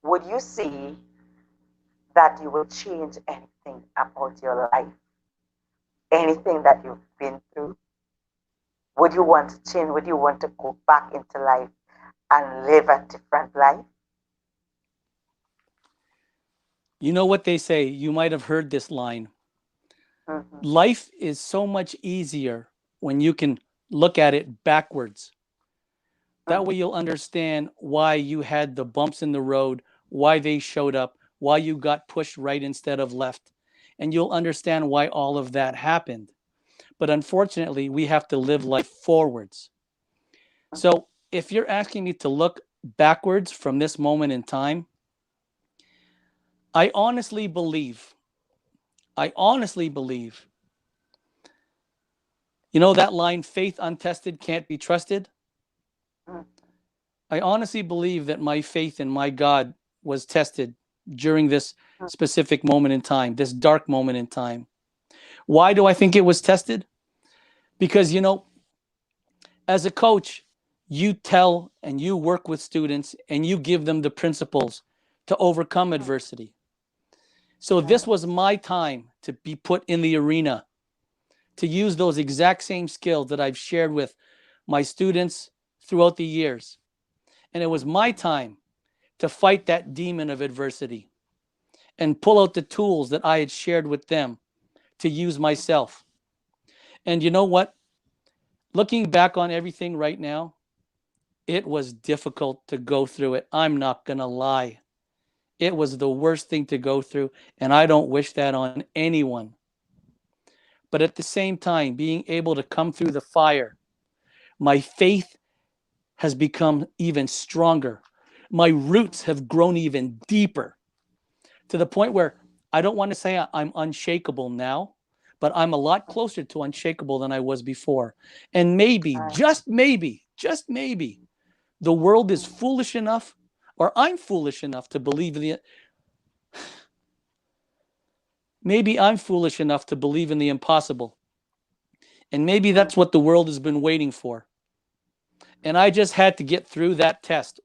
would you say that you will change anything about your life? Anything that you've been through? Would you want to change? Would you want to go back into life and live a different life? You know what they say? You might have heard this line. Mm-hmm. Life is so much easier when you can look at it backwards. That way you'll understand why you had the bumps in the road, why they showed up, why you got pushed right instead of left. And you'll understand why all of that happened. But unfortunately, we have to live life forwards. So if you're asking me to look backwards from this moment in time, I honestly believe, I honestly believe, you know that line, faith untested can't be trusted? Mm-hmm. I honestly believe that my faith in my God was tested during this specific moment in time, this dark moment in time. Why do I think it was tested? Because, you know, as a coach, you tell and you work with students and you give them the principles to overcome adversity. So this was my time to be put in the arena, to use those exact same skills that I've shared with my students throughout the years. And it was my time to fight that demon of adversity and pull out the tools that I had shared with them to use myself. And you know what? Looking back on everything right now, it was difficult to go through it. I'm not going to lie. It was the worst thing to go through, and I don't wish that on anyone. But at the same time, being able to come through the fire, my faith has become even stronger. My roots have grown even deeper to the point where I don't want to say I'm unshakable now, but I'm a lot closer to unshakable than I was before. And maybe, just maybe, just maybe, the world is foolish enough, or I'm foolish enough to believe in the maybe I'm foolish enough to believe in the impossible. And maybe that's what the world has been waiting for. And I just had to get through that test,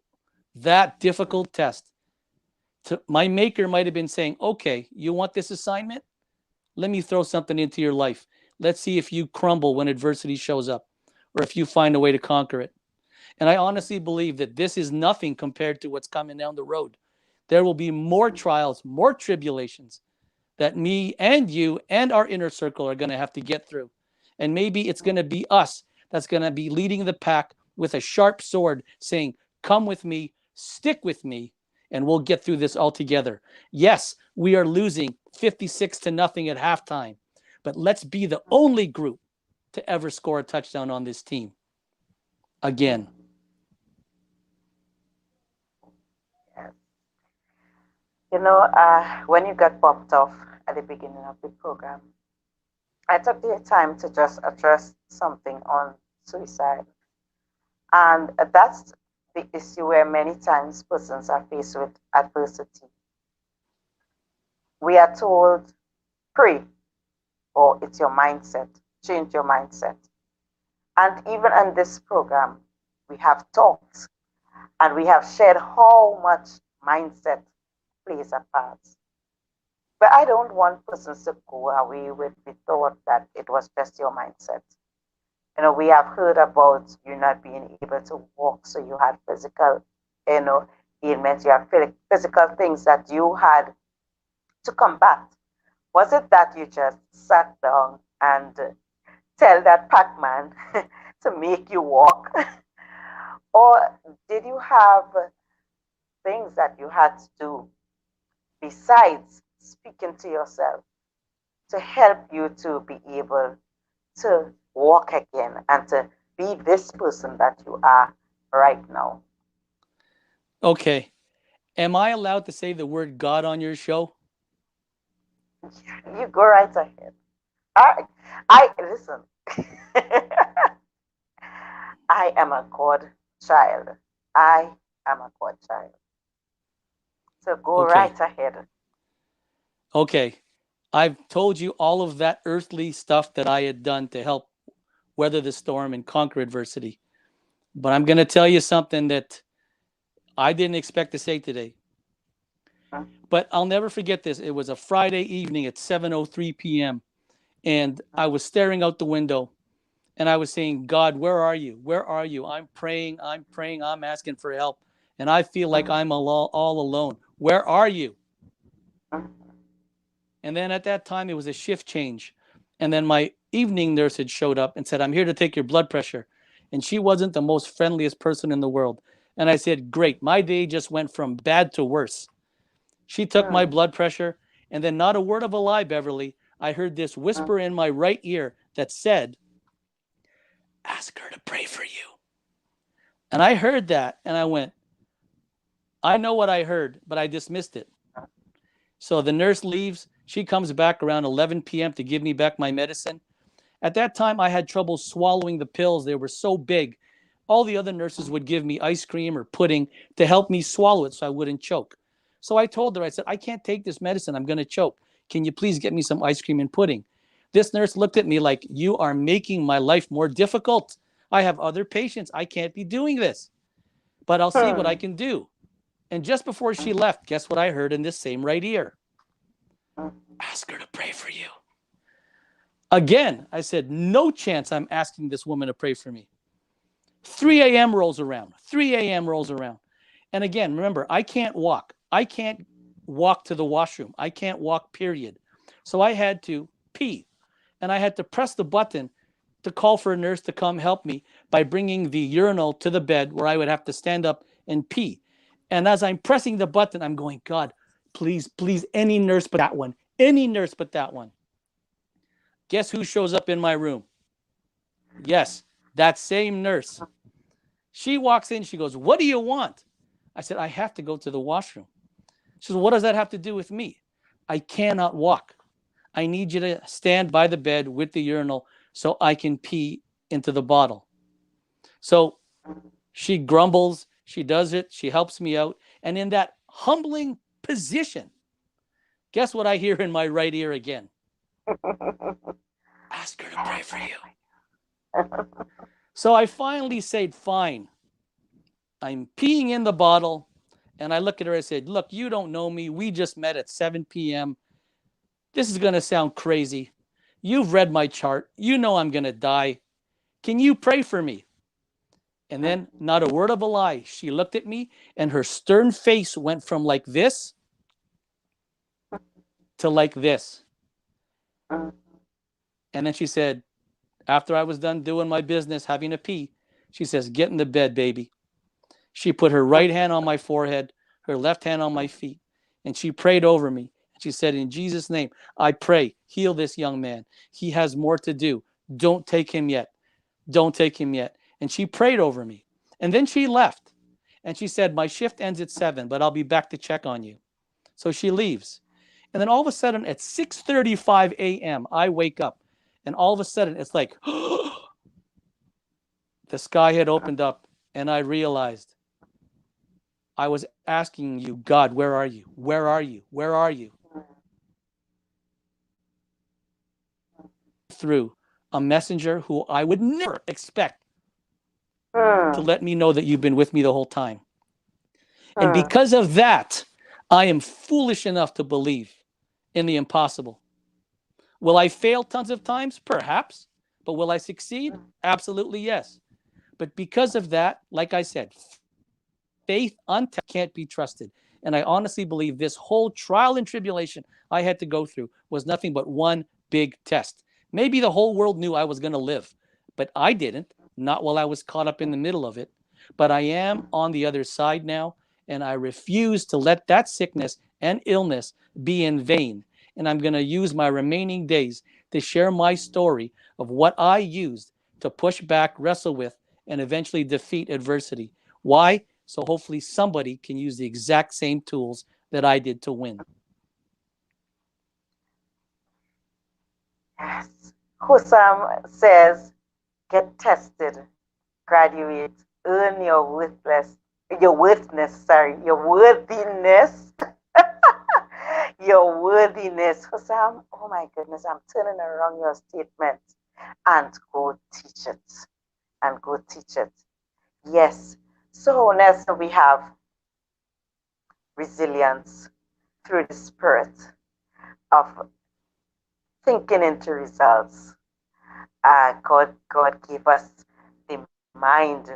that difficult test. My maker might have been saying, okay, you want this assignment? Let me throw something into your life. Let's see if you crumble when adversity shows up or if you find a way to conquer it. And I honestly believe that this is nothing compared to what's coming down the road. There will be more trials, more tribulations that me and you and our inner circle are going to have to get through. And maybe it's going to be us that's going to be leading the pack with a sharp sword saying, come with me, stick with me, and we'll get through this all together. Yes, we are losing 56-0 at halftime, but let's be the only group to ever score a touchdown on this team. Again. Yes. When you got popped off at the beginning of the program, I took the time to just address something on suicide. And that's the issue where many times persons are faced with adversity. We are told, pray, or it's your mindset, change your mindset. And even in this program, we have talked and we have shared how much mindset plays a part. But I don't want persons to go away with the thought that it was just your mindset. We have heard about you not being able to walk, so you had physical, ailments, you have physical things that you had to combat. Was it that you just sat down and tell that Pac-Man to make you walk? Or did you have things that you had to do besides speaking to yourself to help you to be able to walk again and to be this person that you are right now? Okay. Am I allowed to say the word God on your show? You go right ahead. I listen. I am a God child. I am a God child. So go Okay. right ahead. Okay. I've told you all of that earthly stuff that I had done to help weather the storm and conquer adversity. But I'm going to tell you something that I didn't expect to say today. But I'll never forget this. It was a Friday evening at 7:03 p.m. and I was staring out the window and I was saying, God, where are you? Where are you? I'm praying, I'm asking for help. And I feel like I'm all alone. Where are you? And then at that time, it was a shift change. And then my evening nurse had showed up and said, I'm here to take your blood pressure. And she wasn't the most friendliest person in the world. And I said, great. My day just went from bad to worse. She took my blood pressure. And then, not a word of a lie, Beverly, I heard this whisper in my right ear that said, ask her to pray for you. And I heard that and I went, I know what I heard, but I dismissed it. So the nurse leaves. She comes back around 11 p.m. to give me back my medicine. At that time, I had trouble swallowing the pills. They were so big. All the other nurses would give me ice cream or pudding to help me swallow it so I wouldn't choke. So I told her, I said, I can't take this medicine. I'm going to choke. Can you please get me some ice cream and pudding? This nurse looked at me like, you are making my life more difficult. I have other patients. I can't be doing this, but I'll see what I can do. And just before she left, guess what I heard in this same right ear? Ask her to pray for you. Again, I said, no chance I'm asking this woman to pray for me. 3 a.m. rolls around. 3 a.m. rolls around. And again, remember, I can't walk. I can't walk to the washroom. I can't walk, period. So I had to pee. And I had to press the button to call for a nurse to come help me by bringing the urinal to the bed where I would have to stand up and pee. And as I'm pressing the button, I'm going, God, please, please, any nurse but that one. Any nurse but that one. Guess who shows up in my room? Yes, that same nurse. She walks in. She goes, what do you want? I said, I have to go to the washroom. She says, what does that have to do with me? I cannot walk. I need you to stand by the bed with the urinal so I can pee into the bottle. So She grumbles, she does it, she helps me out. And in that humbling position, guess what I hear in my right ear again? Ask her to pray for you. So I finally said, fine. I'm peeing in the bottle. And I look at her and I said, look, you don't know me. We just met at 7 p.m. This is going to sound crazy. You've read my chart. You know I'm going to die. Can you pray for me? And then, not a word of a lie, she looked at me and her stern face went from like this to like this. And then she said, after I was done doing my business, having a pee, she says, get in the bed, baby. She put her right hand on my forehead, her left hand on my feet, and she prayed over me. She said, in Jesus' name, I pray, heal this young man. He has more to do. Don't take him yet. Don't take him yet. And she prayed over me. And then she left. And she said, my shift ends at 7, but I'll be back to check on you. So she leaves. And then all of a sudden at 6:35 a.m., I wake up. And all of a sudden it's like, the sky had opened up. And I realized I was asking you, God, where are you? Where are you? Where are you? Through a messenger who I would never expect to let me know that you've been with me the whole time. And because of that, I am foolish enough to believe in the impossible. Will I fail tons of times? Perhaps. But will I succeed? Absolutely yes. But because of that, like I said, faith untested can't be trusted. And I honestly believe this whole trial and tribulation I had to go through was nothing but one big test. Maybe the whole world knew I was going to live, but I didn't, not while I was caught up in the middle of it. But I am on the other side now, and I refuse to let that sickness and illness be in vain. And I'm going to use my remaining days to share my story of what I used to push back, wrestle with, and eventually defeat adversity. Why? So hopefully somebody can use the exact same tools that I did to win. Yes. Husam says, get tested, graduate, earn your worthiness, your worthiness. Husam, oh my goodness, I'm turning around your statement and go teach it. And go teach it. Yes. So, Nelson, we have resilience through the spirit of thinking into results. God gave us the mind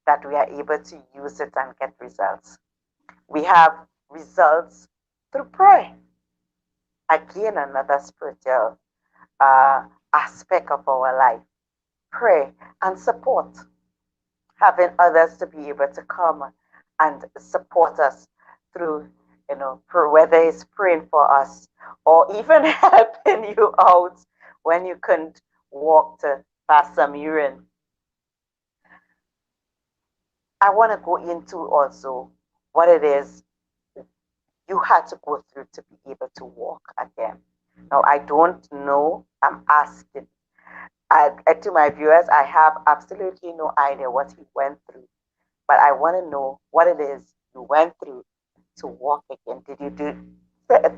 that we are able to use it and get results. We have results through prayer. Again, another spiritual aspect of our life. Pray and support. Having others to be able to come and support us through, whether it's praying for us or even helping you out when you couldn't walk to pass some urine. I want to go into also what it is you had to go through to be able to walk again. Now, I don't know, I'm asking. To my viewers, I have absolutely no idea what he went through, but I want to know what it is you went through to walk again. Did you do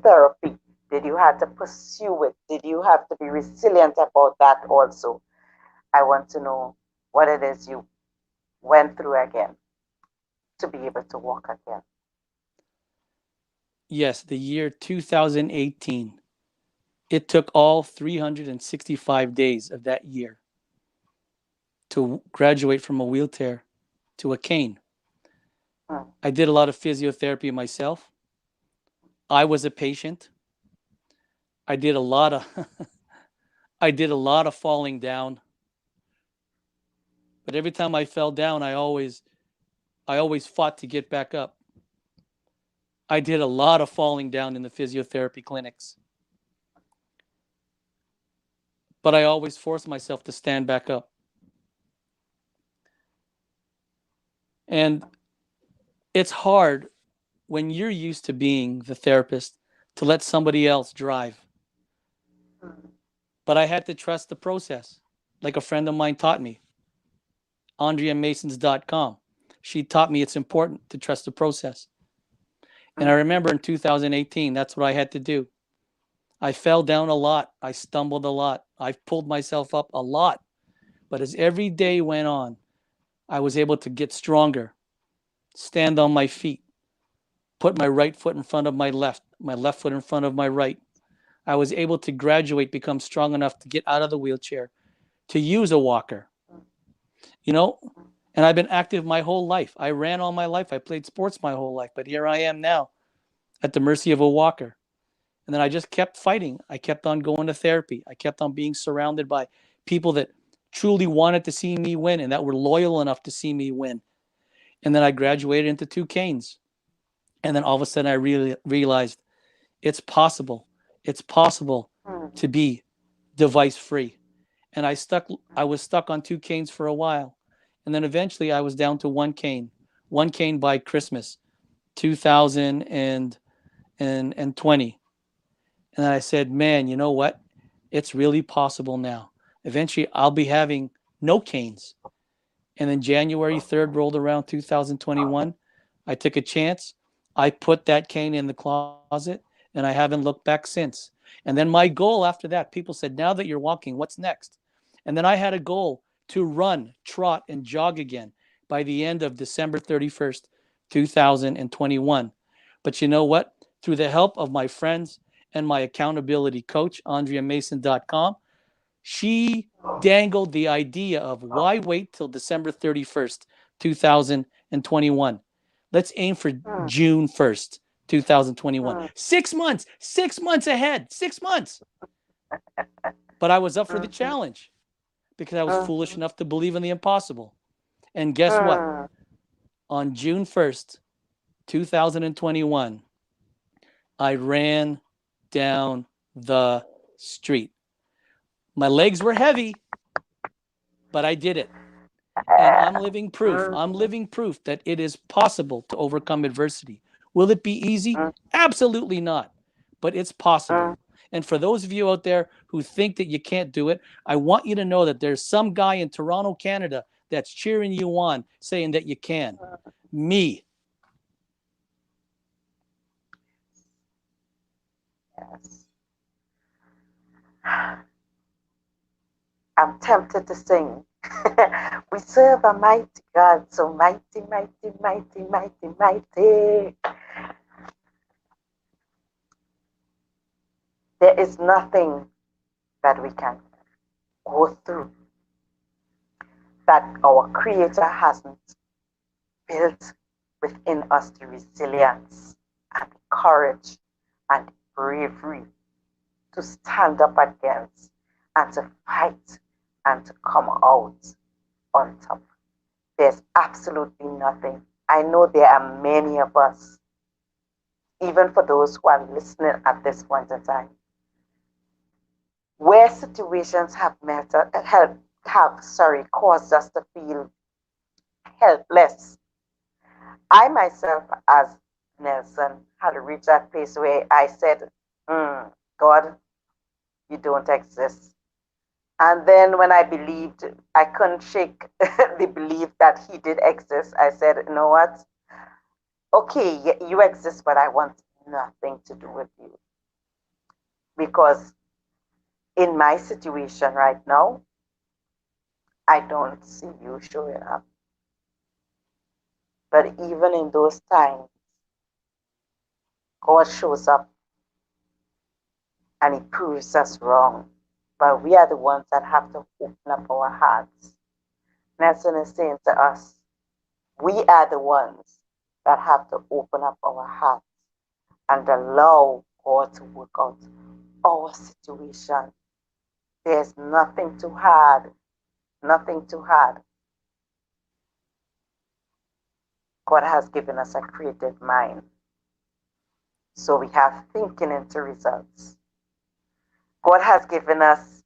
therapy? Did you have to pursue it? Did you have to be resilient about that also? I want to know what it is you went through again to be able to walk again. Yes, the year 2018. It took all 365 days of that year to graduate from a wheelchair to a cane. I did a lot of physiotherapy myself. I was a patient. I did a lot of I did a lot of falling down. But every time I fell down, I always fought to get back up. I did a lot of falling down in the physiotherapy clinics. But I always forced myself to stand back up. And it's hard when you're used to being the therapist to let somebody else drive. But I had to trust the process, like a friend of mine taught me. AndreaMasons.com. She taught me it's important to trust the process. And I Mm-hmm. remember in 2018, that's what I had to do. I fell down a lot. I stumbled a lot. I pulled myself up a lot. But as every day went on, I was able to get stronger, stand on my feet, put my right foot in front of my left foot in front of my right. I was able to graduate, become strong enough to get out of the wheelchair, to use a walker, you know? And I've been active my whole life. I ran all my life. I played sports my whole life. But here I am now at the mercy of a walker. And then I just kept fighting. I kept on going to therapy. I kept on being surrounded by people that truly wanted to see me win and that were loyal enough to see me win. And then I graduated into two canes. And then all of a sudden I really realized it's possible. It's possible to be device free. And I was stuck on two canes for a while. And then eventually I was down to one cane by Christmas 2020. And then I said, man, you know what? It's really possible now. Eventually I'll be having no canes. And then January 3rd rolled around 2021. I took a chance. I put that cane in the closet and I haven't looked back since. And then my goal after that, people said, now that you're walking, what's next? And then I had a goal to run, trot, and jog again by the end of December 31st, 2021. But you know what? Through the help of my friends and my accountability coach, AndreaMason.com, she dangled the idea of why wait till December 31st, 2021. Let's aim for June 1st, 2021. 6 months, 6 months ahead, 6 months. But I was up for the challenge because I was foolish enough to believe in the impossible. And guess what? On June 1st, 2021, I ran down the street. My legs were heavy, but I did it. And I'm living proof. I'm living proof that it is possible to overcome adversity. Will it be easy? Absolutely not. But it's possible. And for those of you out there who think that you can't do it, I want you to know that there's some guy in Toronto, Canada that's cheering you on, saying that you can. Me. Yes. I'm tempted to sing. We serve a mighty God, so mighty, mighty, mighty, mighty, mighty. There is nothing that we can go through that our Creator hasn't built within us the resilience and the courage and the bravery to stand up against and to fight and to come out on top. There's absolutely nothing. I know there are many of us, even for those who are listening at this point in time, where situations caused us to feel helpless. I myself, as Nelson, had reached that place where I said, God, you don't exist. And then when I believed, I couldn't shake the belief that he did exist. I said, you know what? Okay, you exist, but I want nothing to do with you. Because in my situation right now, I don't see you showing up. But even in those times, God shows up and he proves us wrong. But we are the ones that have to open up our hearts. Nelson is saying to us, we are the ones that have to open up our hearts and allow God to work out our situation. There's nothing too hard, nothing too hard. God has given us a creative mind. So we have thinking into results. God has given us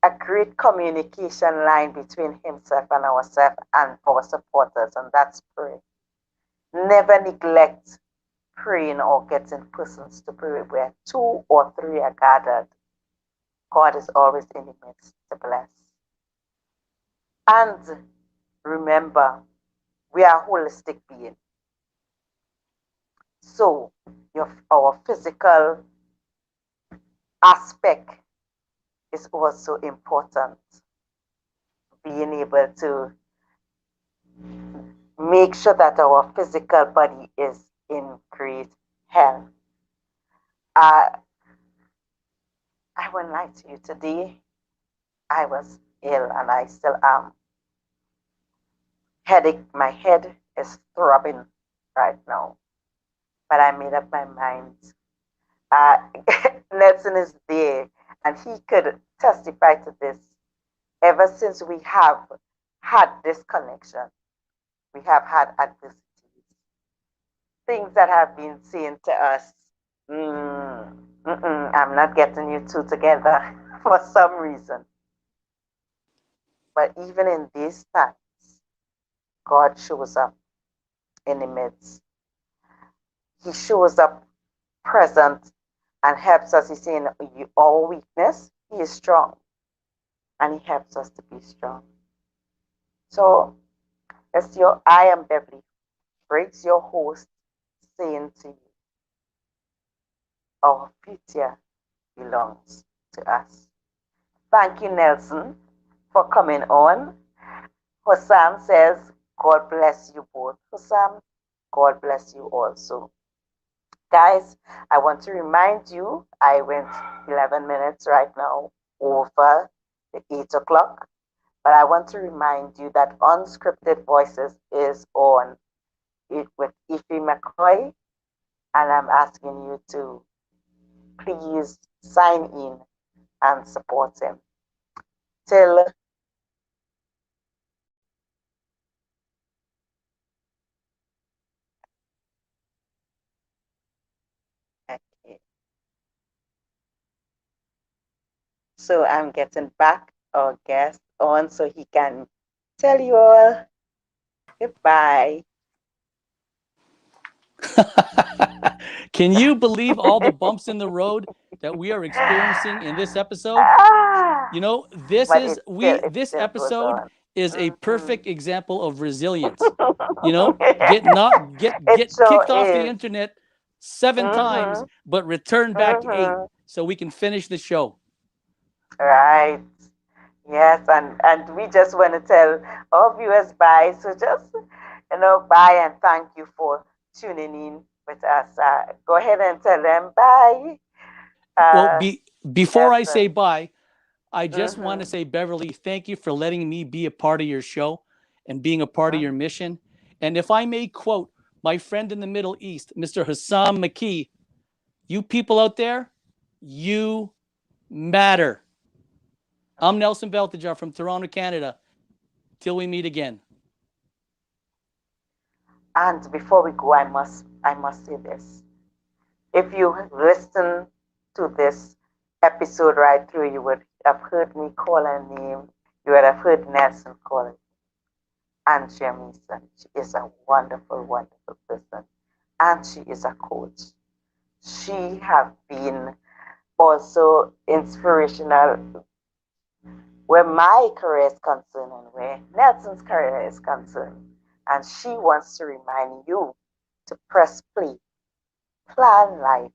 a great communication line between himself and ourselves and our supporters, and that's prayer. Never neglect praying or getting persons to pray. Where two or three are gathered, God is always in the midst to bless. And Remember, we are holistic beings. So our physical aspect is also important. Being able to make sure that our physical body is in great health. Uh, I won't lie to you today. I was ill and I still am. Headache, my head is throbbing right now. But I made up my mind. Uh, Nelson is there and he could testify to this. Ever since we have had this connection, we have had adversities, things that have been seen to us. I'm not getting you two together for some reason. But even in these times, God shows up in the midst. He shows up present and helps us. He's saying, our weakness, He is strong. And He helps us to be strong. So, as I am Beverly Briggs, your host, saying to you, our future belongs to us. Thank you, Nelson, for coming on. Hussam says, God bless you both. Hussam, God bless you also. Guys, I want to remind you, I went 11 minutes right now over the 8 o'clock, but I want to remind you that Unscripted Voices is on it with Ife McCoy, and I'm asking you to please sign in and support him. Till okay. So I'm getting back our guest on so he can tell you all goodbye. Can you believe all the bumps in the road that we are experiencing in this episode? Ah, You know, this but is it this still goes episode on. is a Mm-hmm. perfect example of resilience. You know, get not It get sure kicked off the is. internet 7 times, Mm-hmm. but return back eight Mm-hmm. so we can finish the show. Right. Yes, and we just want to tell our viewers bye. So just bye and thank you for tuning in with us. Go ahead and tell them bye. Well, Uh, before I say Nelson. bye, I just want to Mm-hmm. say, Beverly, thank you for letting me be a part of your show and being a part of Mm-hmm. your mission. And if I may quote my friend in the Middle East, Mr. Hassam McKee, you people out there, you matter. I'm Nelson Beltijar from Toronto, Canada. Till we meet again. And before we go, I must say this. If you listen to this episode right through, you would have heard me call her name. You would have heard Nelson call it Andrea Mason. She is a wonderful, wonderful person. And she is a coach. She have been also inspirational where my career is concerned and where Nelson's career is concerned. And she wants to remind you to press play, plan life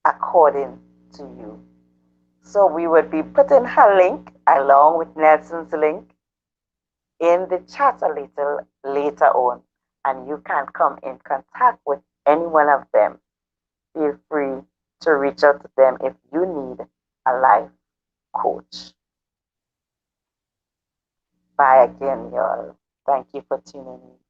according to you. So we would be putting her link along with Nelson's link in the chat a little later on, and you can come in contact with any one of them. Feel free to reach out to them if you need a life coach. Bye again, y'all. Thank you for tuning in.